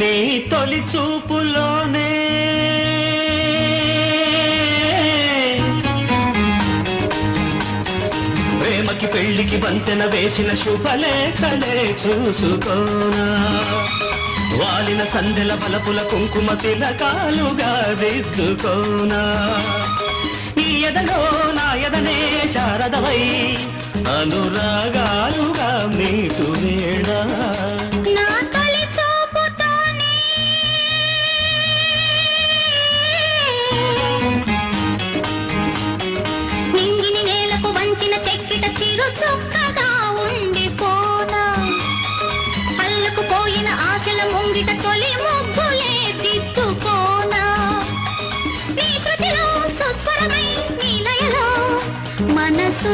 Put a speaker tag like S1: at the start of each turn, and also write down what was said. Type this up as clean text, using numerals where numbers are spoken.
S1: నీ తొలి చూపులోనే ప్రేమకి పెళ్లికి వంతెన వేసిన శుభలేఖలే చూసుకోనా వాలిన సందెల బలపుల కుంకుమ తిలకాలుగా దిద్దుకోనా ఈ ఎదలో నా ఎదనే శారదవై అనురాగాలుగా నీకు వేళ
S2: నింగిని నేలకు వంచిన చెక్కిట చిరు చొక్కగా ఉండిపోనా పల్లకు పోయిన ఆశల ముంగిట తొలి ముగ్గులే దిద్దుకోనా నీ శృతిలో సుస్వరమై నీ లయలో మనసు